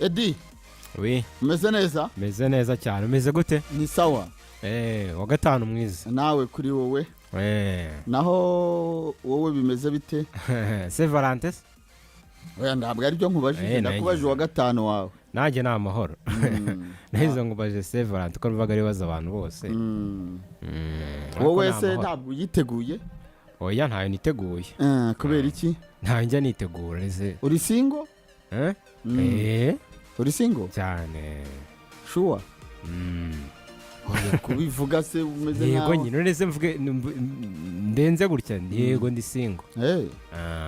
Edi Oui. umeze neza? Meze neza cyane. Umeze gute? Ni sawa. Wa gatanu mwiza. Nawe kuri wowe? Naho wowe bimeze bite? C'est Valentin? Oya ntabwo ari byo nkubajije, ndakubaje wa gatanu wawe. Nanjye na amahoro. Nahizo ngubaje C'est Valentin ko ruvaga ribaza abantu bose. Wowe se ntabwo yiteguye? Oya ntayo niteguye. Kubera iki? Ntayo njya nitegura ese. Uri single? Uri single? Cyane. Sure. Oya kubivuga se umeze nkaho. Yego nyine nese mvuge ndenze gutya yego ndi single.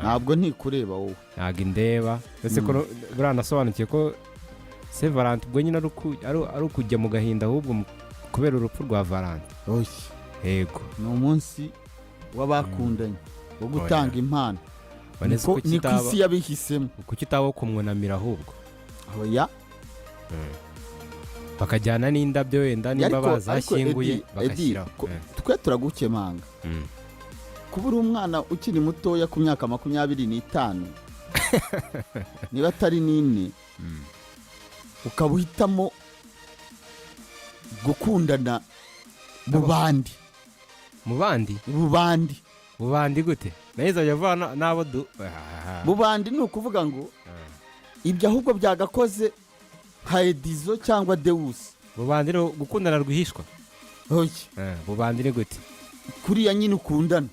Ntabwo ntikureba wowe. Ntabwo indeba. Ese ko buranasobanukiye ko C'est Valentin ubwo nyine ari ukujya mu gahinda ahubwo kubera urupfu rwa Valentin. Oya. Yego. Ni umunsi w'abakundanye wo gutanga impano. Ni kwisi yabihisemo. Kuki utawo kumwunamira ahubwo? Oya. Bakajyana n'indabyo wenda nimba bazashyinguye bagashyiraho. Twe turagukemanga. Kubura umwana ukiri mutoya ku myaka 25 niba atari nini ukabuhitamo gukundana bubandi gute nahizo yavana nabo bubandi ni ukuvuga ngo ibyo ahubwo byagakoze Haidizo cyangwa Deus bubandi no gukundana rwihishwa bubandi ni gute kuriya nyine ukundana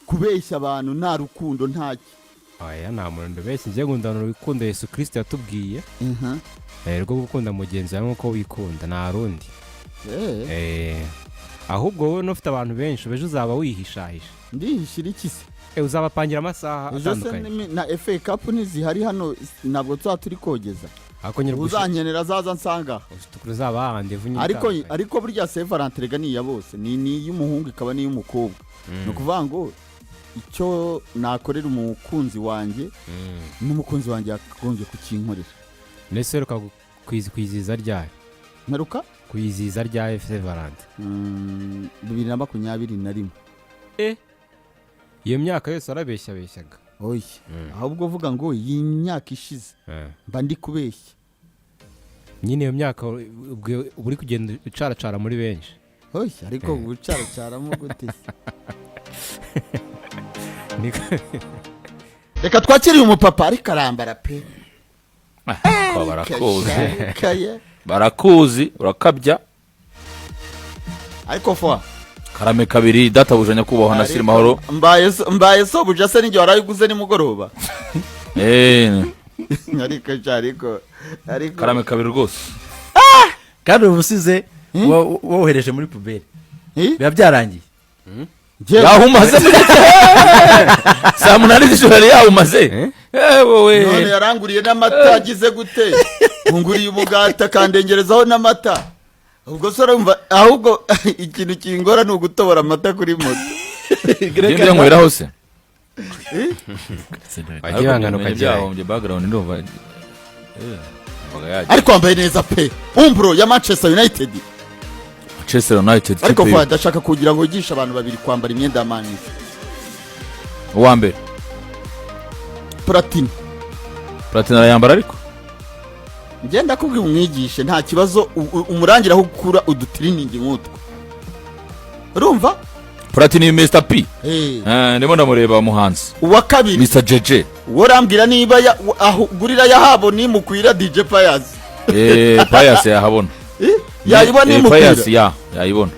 kubeshya abantu nta rukundo ntaki aya nta muntu beshye ngiye gundana urukundo Yesu Kristo yatubwiye rwo gukunda mugenzi wawe nkuko wikunda nta rundi ahubwo wowe nufite abantu benshi beje uzaba wihishahisha ndihishira iki se uzabapangira amasaha atandukanye na FA Cup nizihari hano ntabwo turi kogeza uzanyenera zaza nsanga uzaba rendezvous nyine ariko burya C'est Valentin gani ya bose ni y'umuhungu ikaba ni y'umukobwa no kuvuga ngo icyo nakorera umukunzi wanjye n'umukunzi wanjye yakonje kukinkorera nese ruka kwiziza ryaye meruka kwiziza rya C'est Valentin 2021 iyo myaka yose arabeshyaga oya ahubwo vuga ngo iyi myaka ishize mba ndi kubeshya nyine iyo myaka uri kugenda ucaracara muri benshi oya ariko ucaracaramo gute reka twakiriye umupapa ari karambara pe barakuzi urakabya ariko fwa karame kabiri databuja nyakubahwa Nasiri Mahoro mbaye sobuja se n'ijye warayiguze nimugoroba ariko karame kabiri rwose kandi ubusize wohereje muri puberi biba byarangiye yahumaze saa munani z'ijoro yahumaze wowe none yaranguriye n'amata agize gute nguriye umugati akandengerezaho n'amata ubwo so urumva ahubwo ikintu kingora ni ugutobora amata kuri moto ngende nkwera hose bagihangana ukajyahombye background ndumva ariko wambaye neza pe umbro ya Manchester United ariko kwa ndashaka kugira ngo yigisha abantu babiri kwambara imyenda ya Man United uwa mbere Platini arayambara ariko ngenda kubwira umwigishe nta kibazo umurangira aho gukura udutiriningi nk'utwo urumva Platini Mr P ndimo ndamureba umuhanzi uwa kabiri Mr JJ worambwira niba aho gurira yahabo ni mukwira DJ Pius Pius yahabona yayibona ni mukwira Pius yayibona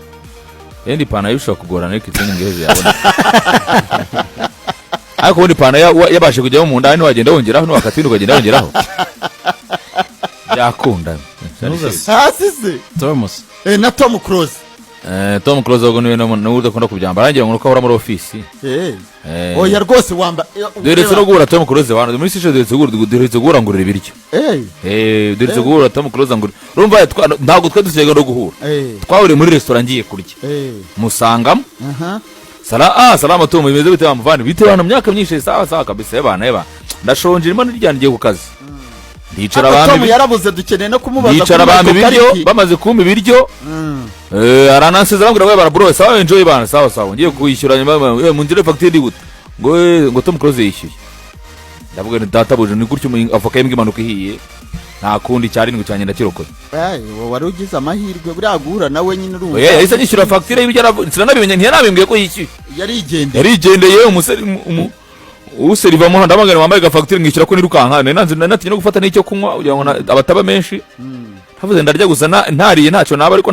endi pana yusha kugorana ariko itsinge heze yabona ariko undi pana yabashe kujya mu ndani wagenda wongeraho n'wakatindi ukagenda wongeraho yakunda hasi se Thomas na Tom Cruise Tom Cruise ubwo niwe n'udakunda kubyambara ngiye ngo ukahora muri office oya rwose wamba deretse no gura Tom Cruise wana muri sisho deretse gura ngurira ibiryo deretse gura Tom Cruise ngurira urumva ntago twe dusega no guhura twahuriye muri restaurant ngiye kurya musangamo salama Tom bimeze bite bamuvana bite bana myaka myinshi sawa kabisa bana ndashonje irimo niryangiye ku kazi ndicara abantu yarabuze dukeneye no kumubaza ndicara abantu ibiryo bamaze kumpa ibiryo aranansiza ngura we barabro sawa enjoy bana sawa ngiye kuyishyura mu ndire facture gute ngo Tom Cruise yishyuye ndavuga ni data buje ni gutyo avoka y'imbwa imanuka ihiye nta kundi cyarindwi cyane ndakirokoye wari ugize amahirwe buriya guhura nawe nyine urumva yahise anyishyura fagitire y'ibyo sinanabimenye ntiyanabimbwiye ko yishyuye yarigendeye useriva mu ndamagana wambaye agafagitire mwishyura ko nirukanka natinye no gufata n'icyo kunywa kugira ngo abataba menshi havuze ndarya gusa ntariye ntacyo naba ariko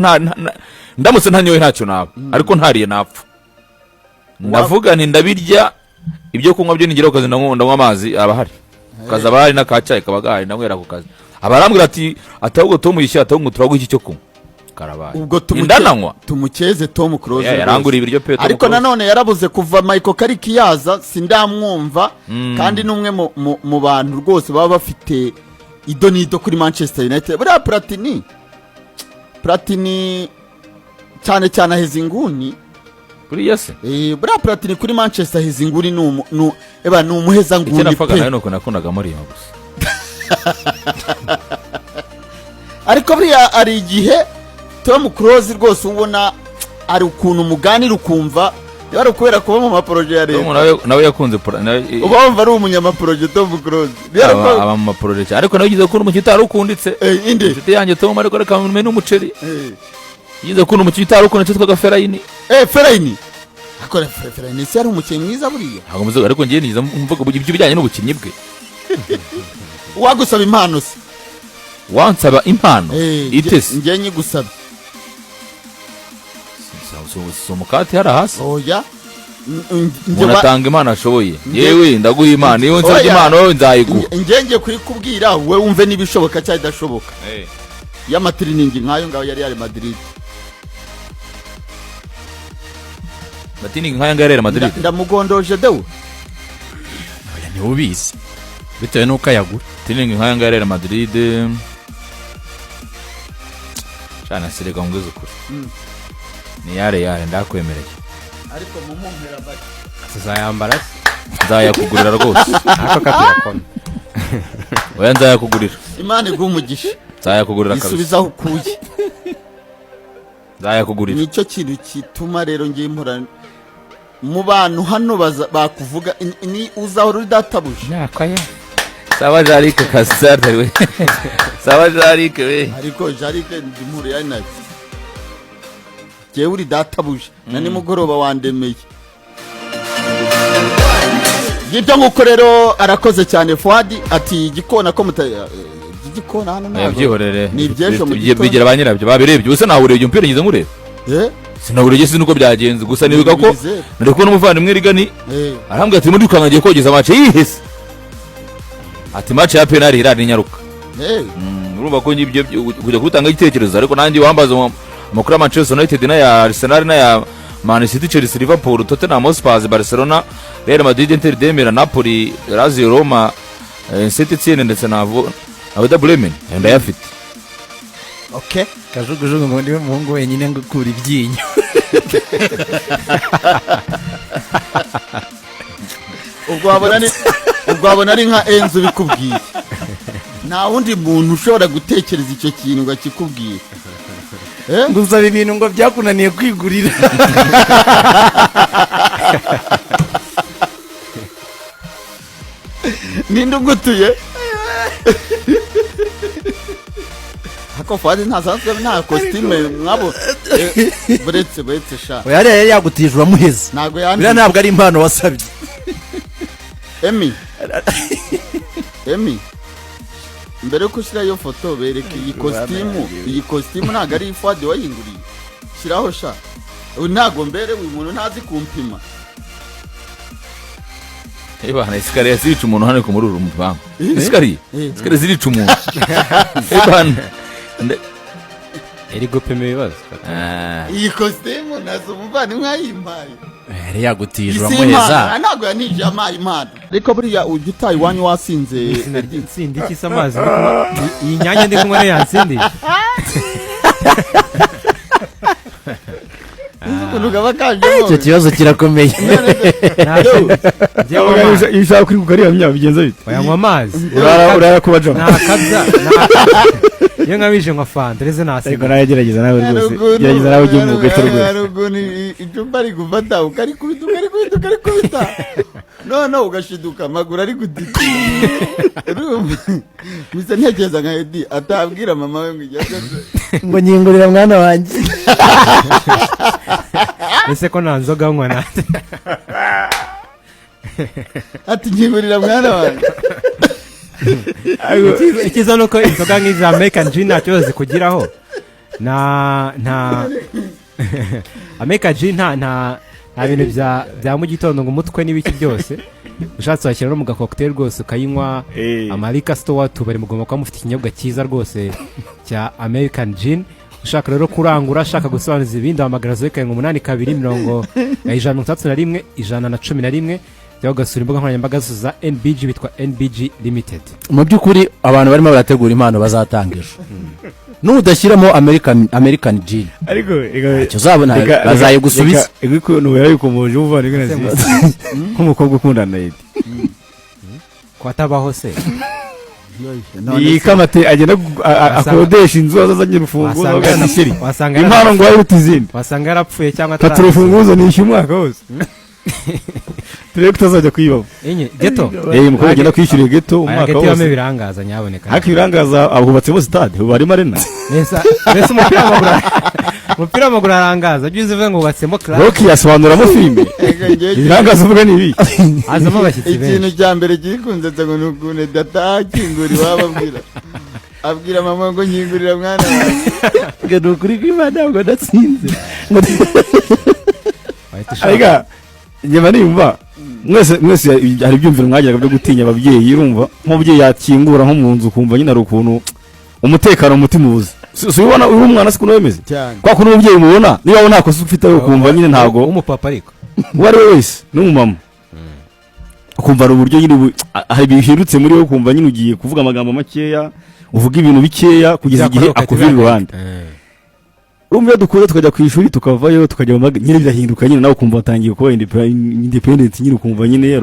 ndamutse ntanyoye ntacyo naba ariko ntariye napfa ndavuga nti ndabirya ibyo kunywa byo nigera ku kazi ndanywa amazi aba ahari ku kazi aba ahari n'akacyayi kaba gahari ndanywera ku kazi abarambwira ati ahubwo Tom yishyura ahubwo turaguha iki cyo kunywa karabaye ubwo tumukeze Tom Close yaranguriye ibiryo pe ariko nanone yarabuze kuva Michael Carrick yaza sindamwumva kandi n'umwe mu bantu rwose baba bafite idonido kuri Manchester United buriya Platini cyane cyane aheza inguni kuri yase buriya Platini kuri Manchester aheza inguni ni umuheza nguni pe nafaga nayo nuko nakundaga muri gusa ariko buriya ari igihe Tom Close rwose ubona ari ukuntu muganira ukumva yari ukubera kuba mu maporoje ya leta nawe yakunze uba wumva ari umunyamaporoje Tom Close aba mu maporoje ariko nawe ugize kubona umukino utari ukunditse inshuti yanjye Tom ariko reka mumenye n'umuceri yize kubona umukino utari ukunditse twaga Fellaini Fellaini akora Fellaini si ari umukinnyi mwiza buriya ntabwo muzi ariko ngiye niza mvuga ibyo bijyanye n'ubukinnyi bwe wagusaba impano se wansaba impano itese ngiye nyigusaba umukati hari hasi oya unatanga impano ashoboye yewe ndaguha impano iyo nsabye impano nzayiguha ngiye kuyikubwira we wumve n'ibishoboka cyangwa idashoboka y'amatiriningi nk'ayo ngaho yari Real Madrid matiriningi nk'ayo ngaho Real Madrid ndamugondoje dewe ni ubizi bitewe n'uko ayagura matiriningi nk'ayo ngaho Real Madrid cyane asirega ngeze ukuri ni yare ndakwemereye ariko mumumpera bati tuzayambara nzayakugurira rwose ako kapirakona oya nzayakugurira Imana igumugisha nzayakugurira kabisa isubizaho ukuye nzayakugurira nicyo kintu kituma rero ngiye mpora mu bantu hano bakuvuga ni uzahora uri databuje nakaya sawa Jarike kasare we sawa Jarike we ariko Jarike ndimure ya nabi jewe uri databuje na nimugoroba wandemeye gito nguko rero arakoze cyane Fuadi ati igikona ko igikona hano ntabwo yabyihorere ni ibyesho mu gitondo bigira banyirabyo babirebye usa nawe urebye umupira ngize ngurebe sinawurebye sinuko byagenze gusa nibuka ko nari kubona umuvandimwe Rigani arambwira ati muri dukangagiye kogeza match yihese ati match ya penalty irari nyaruka urumva ko ngibyo kujya gutanga igitekerezo ariko nanjye wambaza amakuru ya Manchester United na ya Arsenal na ya Man City, Chelsea, Liverpool, Tottenham Hotspur, Barcelona, Real Madrid, Inter de Milan, Napoli, Lazio, Roma, Saint Etienne ndetse na Werder Bremen ndayafite. Okay, kajugujugu ngo ndiwe muhungu wenyine ngo kura ibyinyo. ubwo abona ari nka Enzo bikubwiye. Nta wundi muntu ushobora gutekereza icyo kintu ngo akikubwiye. Ngusaba ibintu ngo byakunaniye kwigurira. Ninde ugutuye? Hako Fuadi nta costume mwabo buretse sha. Oya yari yagutije uramuheza. Nago yandi. Bira ntabwo ari impano wasabye. Emi mbere ko ushyira iyo foto bereke iyi costume ntabwo ari Fuadi wayinguriye. Shyiraho sha. Ntabwo mbere uyu muntu ntazi kumpima. Ebana isikariye zirica umuntu hano ku mururu muvanga. Isikariye zirica umuntu. Ebana eri gupima ibibazo. Iyi costume nazo muvana mwayimpaye. Yari yagutije uramuheza. Ntabwo yanije amaye impano. Ariko buriya ugitaye iwanyu wasinze Insindi ikisa amazi. Iyi nyanya ndi kumwe yansindi. Icyo kibazo kirakomeye. Ishaka kuri kugariya myaba bigenza bite? Oyanywa amazi. Urara kubajo. Nakabya. Iyo nkabije nka fanta reze nasiga. Ariko nawe gerageza nawe rwose. Gerageza nawe ujye mu gato rwose. Icupa ari gufata ukari kubita. no ugashiduka amaguru ari gudika mise ntekereza nka Edi atabwira mama we ngo ijya ngo nyingurira mwana wanjye ese ko nta nzoga nywa nanjye ati nyingurira mwana wanjye ikiza nuko inzoga nk'iza American Gin nta kibazo zikugiraho nta American Gin nta bintu bya mu gitondo ngo umutwe n'ibiki byose ushatse washyira no mu gacocktail rwose ukayinywa America Store tubari mugomba kuba mufite ikinyobwa cyiza rwose cya American Gin ushaka rero kurangura ashaka gusobanuza ibindi hamagara 0822 cyangwa gasura imbuga nkoranyambaga za NBG bitwa NBG Limited. Mu by'ukuri abantu barimo barategura impano bazatanga ejo n'udashyiramo American Gin ariko icyo uzabona bazayigusubiza ego no yarayikomoje uva rega nazi nk'umukobwa ukundana Edi ko atabaho se yikamate agenda akodesha inzu azazanye urufunguzo agashyiri wasanga impano ngo ayute izindi wasanga yarapfuye cyangwa atari urufunguzo nishyura umwaka wose turebe kutazajya kwibaho geto mukobwa agenda kwishyura geto umwaka wose geto birangaza nyaboneka haki birangaza abubatsemo stade barimo arena nesa umupira w'amaguru arangaza byuze uvuga ngo ubatsemo club Rocky yasobanuramo filime birangaza uvuga nibi azamo abashyitsi benshi ikintu cya mbere gikunze ngo nukune data kinguri wababwira abwira mama ngo nyingurira mwana wanjye ngo kuri kwimana ngo natsinze arega njye nimba mwese hari byumvira mwagiraga byo gutinya ababyeyi urumva nk'umubyeyi yakingura nko mu nzu ukumva nyine ari ukuntu umutekano umutima ubuze si ubona uri umwana sikuno wemeze kwa kuntu umubyeyi mubona niba wabona akoze ufite ukumva nyine ntago umupapa ariko uwari we wese n'umumama ukumva ari uburyo nyine hari bihirutse muri wowe ukumva nyine ugiye kuvuga amagambo makeya uvuga ibintu bikeya kugeza igihe akuvira iruhande urumva dukuze tukajya ku ishuri tukavayo tukajya mu nyine birahinduka nyine nawe ukumva watangiye kuba independent nyine ukumva nyine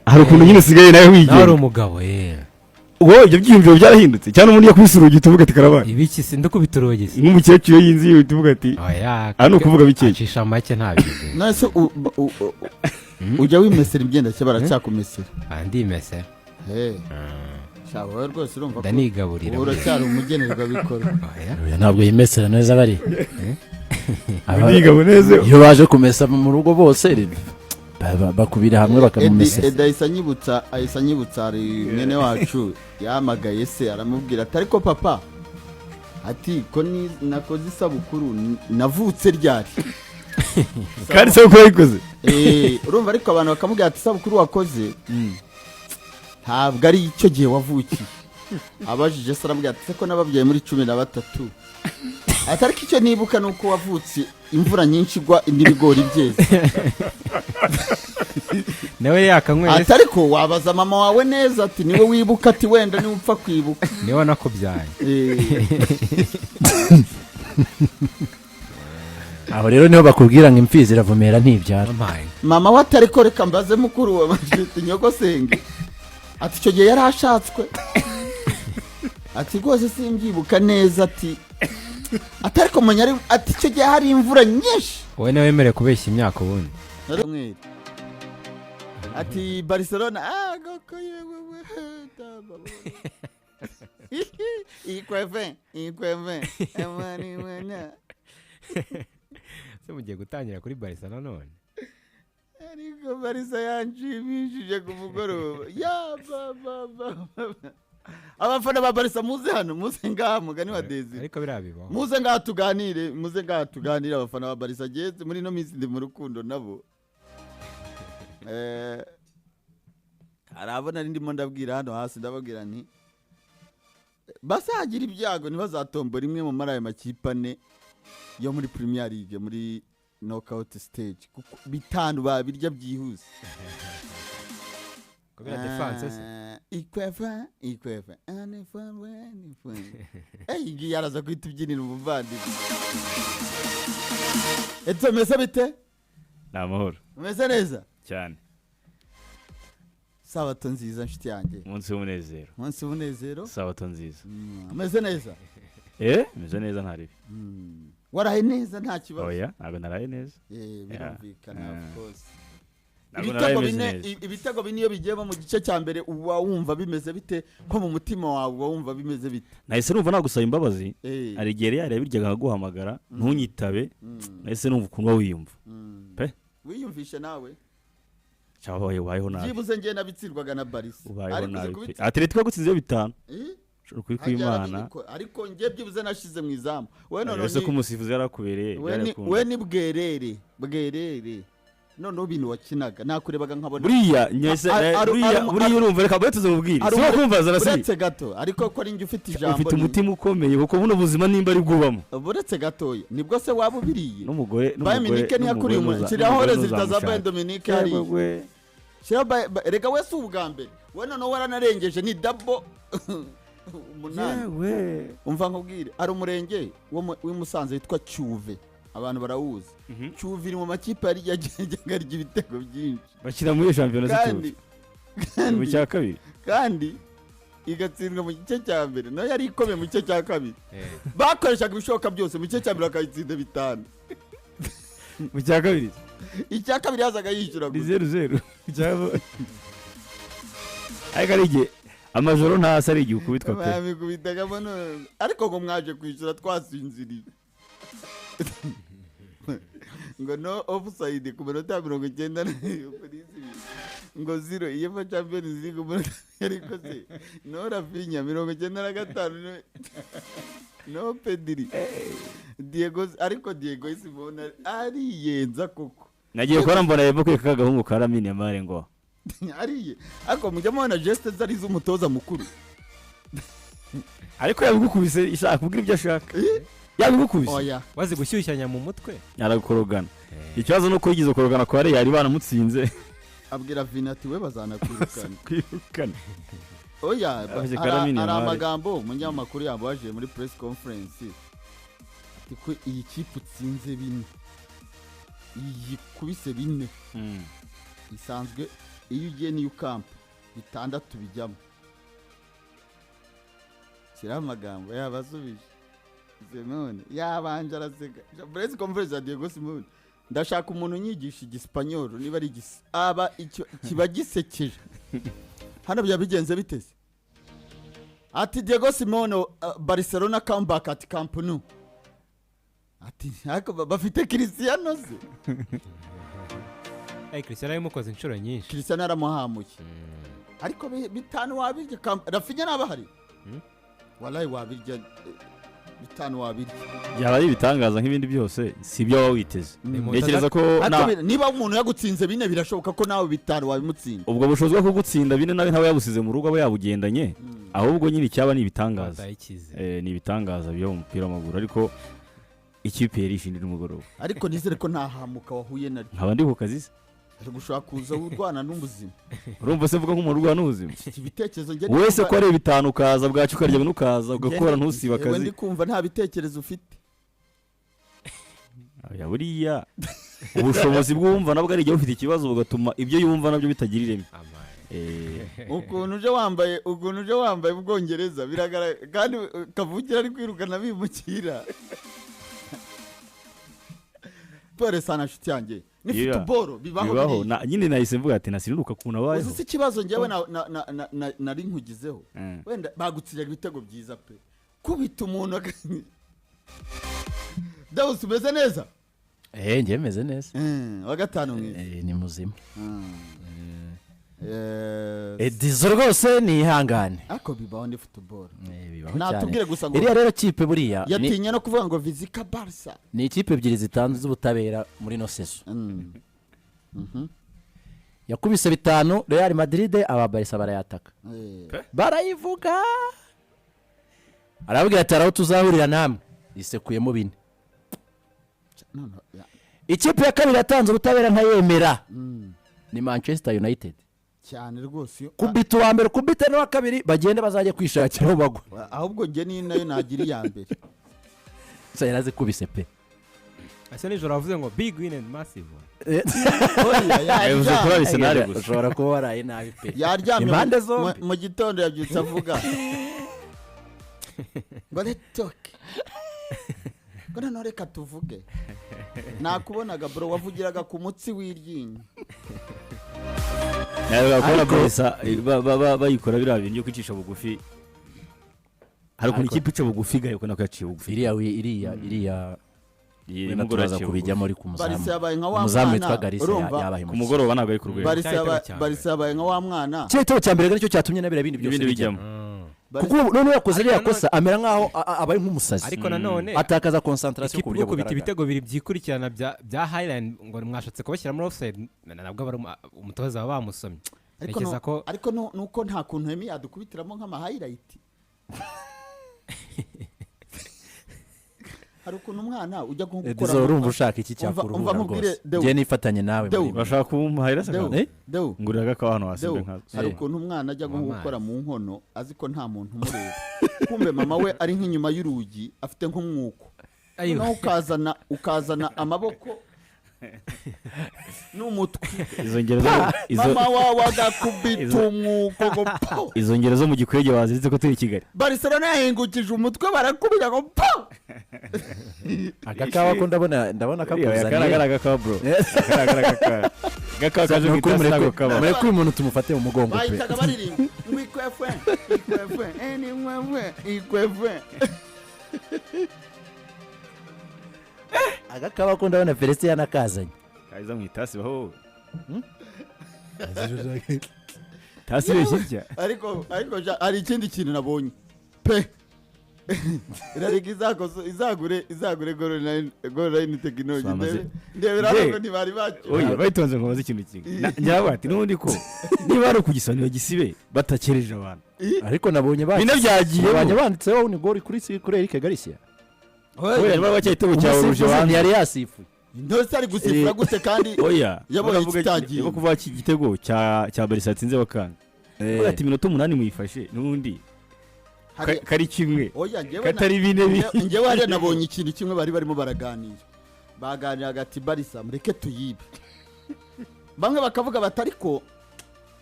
hari ukuntu nyine usigaye nawe wigenga nawe uri umugabo ubwo ibyo byiyumviro byarahindutse cyane umuntu yakubise urugi tuvuga ati karabaye ibiki se ndakubita urugi nk'umukecuru iyo yinziye tuvuga ati hano ukuvuga bikeya acisha make nta bintu nase ujya wimesera imyenda cye baracyakumesera andi mesera shawe rwose urumva ko ndanigaburira uracyari umugenerwa bikora ntabwo yimesera neza bari abigabo neza iyo baje kumesa mu rugo bose bakubira hamwe bakamumesera Eda ahise anyibutsa ari mwene wacu yamagaye se aramubwira ati ariko papa ati ko nakoze isabukuru navutse ryari kandi isabukuru yayikoze urumva ariko abantu bakamubwira ati isabukuru wakoze ntabwo ari icyo gihe wavukiye abajije se aramubwira ati ko nababyaye muri 13 atari ko icyo nibuka nuko wavutse imvura nyinshi igwa n'ibigori byeze nawe yakanyweye atari ko wabaza mama wawe neza ati niwe wibuka ati wenda niwe upfa kwibuka niwe nakubyaye aho rero niho bakubwira ngo imfizi iravumera ntibyara mama we atari ko reka mbaze mukuru wa mashiti nyogosenge ati icyo gihe yari ashatswe ati rwose simbyibuka neza ati atari ko munyari ati icyo gihe hari imvura nyinshi wowe nawe wemerewe kubeshya imyaka ubundi ati Barcelona se mugiye gutangira kuri Barcelona none ariko Barca yanshimishije ku mugoroba abafana ba Barca muze hano muze ngaha mugani wa Dezi ariko birabibaho muze ngaha tuganire abafana ba Barca geze muri no minsi ndi mu rukundo nabo arabona ndimo ndabwira hano hasi ndababwira nti basagira ibyago ntibazatombora imwe mu maraye makipe ane yo muri Premier League muri knockout stage kuko bitanu babirya byihuse kubera defense se ikweva ngi yaraza kwita ibyinira umuvandimwe eto mese bite namahoro mese neza cyane sabato nziza nshuti yanjye umunsi w'umunezero sabato nziza mese neza meze neza ntaribi waraye neza nta kibazo oya ntabwo naraye neza birumvikana of course ibitego bine iyo bigiyemo mu gice cya mbere uba wumva bimeze bite ko mu mutima wawe uba wumva bimeze bite? nahise numva nagusaba imbabazi arigere yarabiryaga akaguhamagara ntunyitabe nahise numva ukuntu wiyumva pe wiyumvishe nawe cyabaye ubayeho nabi byibuze ngiye nabitsirwaga na Barca ubayeho nabi Atletico gutsinze 5 kuri kwimana ariko ngiye byibuze nashize mu izamu we none ese ko umusifuzi yarakubereye we ni bwerere none ubintu wakinaga nakurebaga nkabona buriya urumva reka bwe tuzamubwira si kumvaza rasi uretse gato ariko ko ari njye ufite ijambo ufite umutima ukomeye kuko buno buzima nimba ari bwubamo uretse gatoya nibwo se waba ubiriye n'umugore Dominique ntiyakuriye umuntu kiriho rezita za Bayern Dominique hari rega we si ubwa mbere we none waranarengeje ni double umunani umva nkubwire ari umurenge w'imusanze witwa Cyuve abantu barawuzi Cyuve iri mu makipe yari yagenga ibitego byinshi bashyira muri shampiyona z'Igihugu mu cya kabiri kandi igatsindwa mu gice cya mbere nayo yari ikomeye mu gice cya kabiri bakoreshaga ibishoboka byose mu gice cya mbere bakayitsinda 5 mu cya kabiri icya kabiri yazaga yishyura 0-0 ariko ari igihe amajoro ntasi ari igihe ukubitwa pe babikubitaga ariko ngo mwaje kwishyura twasinziriye ngo no offside ku minota 90 ngo 0 iyo fa Champions League umuntu ariko se no Rafinha 95 no Pedri Diego Simone ariyenza koko nagiye kora mbona yebo kweka gahungu karamini amare ngo ariye ako mujya mubona geste zari z'umutoza mukuru ariko yabigukubise ishaka kubwira ibyo ashaka yabigukubise oya wazi gushyushyanya mu mutwe yaragukorogana ikibazo nuko yigize korogana kwa Real yari banamutsinze abwira Vinati we bazanakwirukana oya ari amagambo umunyamakuru yabaje muri press conference ati iyi kipe utsinze bine iyi kubise bine isanzwe iyo ugiye New Camp 6 bijyamo sira amagambo yabasubije Simone yabanje araseka press conference ya Diego Simone ndashaka umuntu unyigisha igispanyol niba ari aba icyo kiba gisekeje hano byabigenze bitese ati Diego Simone Barcelona comeback at Camp Nou ati bafite Cristiano se Cristiano yamukoze inshuro nyinshi Cristiano aramuhamuye ariko 5 wabirya Rafinha nabahari wallahi wabirya 5 wabirya yaba ari bitangaza nk'ibindi byose si byo wawiteze nekereza ko niba umuntu yagutsinze bine birashoboka ko nawe 5 wabimutsinda ubwo bushozwa ko gutsinda bine nawe ntawe yabusize mu rugo abo yabugendanye ahubwo nyine cyaba ni ibitangaza ni ibitangaza byo mu mupira w'amaguru ariko ikipe yari ishindira umugoroba ariko nizere ko ntahamuka wahuye na nkaba ndi ku kazi se ari gushaka kuza urwana n'ubuzima urumva se vuga nk'umuntu urwana n'ubuzima ibitekerezo nge wese ko ari 5 ukaza bwacu ukarya nukaza ugakora ntusiba akazi ndi kumva nta bitekerezo ufite ya buriya ubushobozi bw'umva nabwo ari igihe ufite ikibazo bugatuma ibyo yumva nabyo bitagira ireme ukuntu uje wambaye ubwongereza biragaragara kandi kavugira ari kwirukana bimukira pore sana shuti yanjye ni football bibaho nyine nahise mvuga ati nasiruka kuna baye uzi ikibazo njyewe nari nkugizeho wenda bagutsiraga ibitego byiza pe kubita umuntu Dawusi umeze neza njye meze neza wa gatanu mwiza ni muzima Edizo rwose ni ihangane ako bibaho ni football bibaho cyane natubwire gusa ngo iriya rero kipe buriya yatinya no kuvuga ngo Vizika Barca ni ikipe ebyiri zitanze z'ubutabera muri no seso yakubise 5 Real Madrid aba Barca barayataka barayivuga arabwira ati araho tuzahurira namwe isekuyemo 4 ikipe ya kabiri yatanze ubutabera ntayemera ni Manchester United cyane rwose kubita wa mbere kubita no kabiri bagende bazajye kwishakira aho bagwa ahubwo nge ni nayo nagira ya mbere so yaraze kubise pe ase nijoro avuze ngo big win and massive ushobora kuba waraye nabi pe yaryamye mu gitondo yabyutse avuga ngo letoke ngo none reka tuvuge nakubonaga bro wavugiraga ku mutsi w'iryinyo Nakora Barca bayikora biriya bintu byo kwicisha bugufi. Hari ukuntu ikipe ica bugufi gayo ko nakaciye bugufi. iriya turaza kubijyamo ari ku Barca yabaye nka wa muzamu witwa mwana Garcia yabaye Ku mugoroba ntabwo ari ku rwego. Barca yabaye nka wa mwana cyetero cya mbere nicyo cyatumye nabira bindi byose bijyamo. kuko none yakoze iriya kosa amera nkaho abaye nk'umusazi ariko nanone atakaza concentration ku buryo kubita ibitego bibiri byikurikirana bya Highland ngo mwashatse kubashyira muri offside nabwo bari umutoza baba bamusomye ariko nuko nta kuntu Hemi yadukubitiramo nk'ama highlight hari ukuntu umwana ujya gukora urumva ushaka iki cyakuruhura rwose ngiye nifatanye nawe bashaka kumuhahira se ngurira gakawa hano hasibe nkazo hari ukuntu umwana ajya gukora mu nkono azi ko nta muntu umureba kumbe mama we ari nk'inyuma y'urugi afite nk'umwuko naho ukazana amaboko n'umutwe mama wawe agakubita umwuko ngo po izo ngero zo mu gikwege waziritse ko turi i Kigali. Barcelona yahingukije umutwe barakubira ngo po agakawa ko ndabona kakuzaniye karagara gakawa bro gakawa kaje kwitasa nako kaba muri kuri umuntu tumufate mu mugongo pe bahitaga baririmba ngwikwefe ikwefe agakawa ko ndabona Felicien yanakazanye kaiza mu itasi baho tasi beshyirya ariko hari ikindi kintu nabonye pe irarika izagure Goal Technology ndebera ngo ntibari bacyo oya bayitonze ngo bazi ikintu kimwe njyawe ati n'ubundi ko niba ari ukugisanira gisibe batakereje abantu ariko nabonye byagiye banditseho ni goal kuri Eric Garcia oya niba bacyahitebo cyawe uruje abantu yari yasifuye ndose ari gusifura gute kandi oya yabonye kitagiye ngo kuva iki gitego cya Barca atsinze bakanga ati minota 8 muyifashe n'undi kari kimwe katari bine njyewe hari nabonye ikintu kimwe bari barimo baganira hagati Barca mureke tuyibe bamwe bakavuga batariko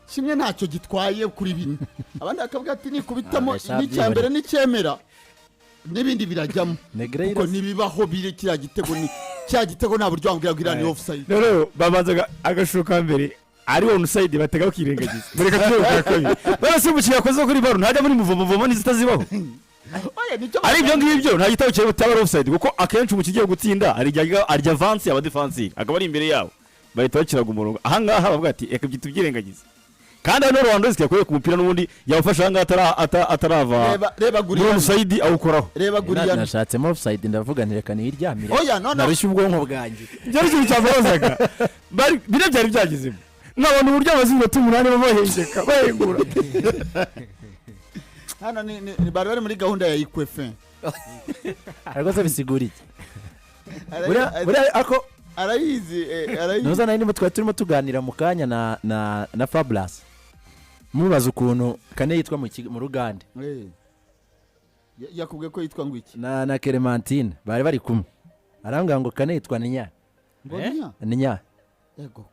kimwe ntacyo gitwaye kuri bine abandi bakavuga ati nikubitamo n'icyambere n'icyemera n'ibindi birajyamo kuko nibibaho bire kiriya gitego nta buryo wambwira ngo irani offside no babanzaga agashuka mbere ari onside batega bakirengagiza mureka tuyoboka kabiri barase umukinnyi yakoze kuri baro ntajya muri muvomo n'izitazibaho ari ibyo ngibyo nta gitabo cyawe bataba offside kuko akenshi umukinnyi gutsinda arya avance aba defensive akaba ari imbere yawo bahita bakiraga umurongo aha ngaha bavuga ati reka byita ubyirengagiza kandi hano Lewandowski yakoye ku mupira n'ubundi yawufasha aha ngaha atarava reba guriya offside awukoraho reba guriya nashatsemo offside ndavuga nti reka niryamire oya no narushye ubwonko bwanjye byari ikintu cyabazaga bine byari byagezemo nkabona uburyo abazingo 8 bahengeka bahengura hano ni bari muri gahunda ya ikwefe ariko se bisigura iki ako arayizi noza nari ndimo turimo tuganira mu kanya na Fablas mubaza ukuntu Kane yitwa mu Rugande yakubwiye ko yitwa ngwiki na Clementine bari kumwe arambwira ngo Kane yitwa Ninya Ninya yego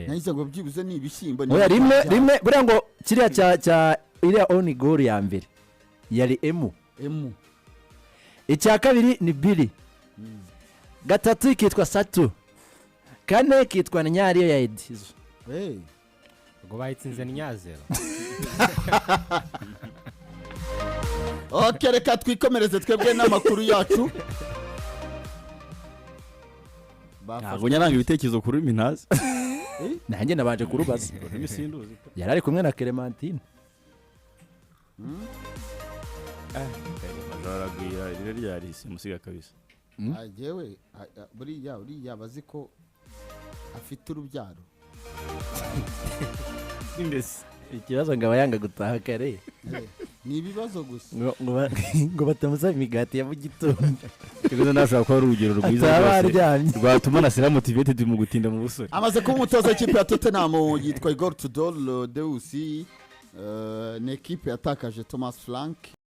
nahise ngo byibuze ni ibishyimbo oya rimwe buriya ngo kiriya cya iriya on goal ya mbere yari emu icya kabiri ni Billy gatatu kitwa Satu kane kitwa Nyariyo ya Edizo ubwo bayitsinze Nyazero okay reka twikomereze twebwe n'amakuru yacu ntabwo nyananga ibitekerezo kuri Minazi nanjye nabanje kurubaza yari ari kumwe na Clementine Majaragira rire ryari simusiga kabisa ajewe buriya bazi ko afite urubyaro imbese ikibazo ngo abayanga gutaha kare ni ibibazo gusa ngo batamuza imigati ya mu gitondo kibazo nashaka ko ari urugero rwiza rwatuma nasira motivated mu gutinda mu busore amaze kuba umutoza w'ikipe ya Tottenham yitwa Igor Tudor Deus ni ekipe yatakaje Thomas Frank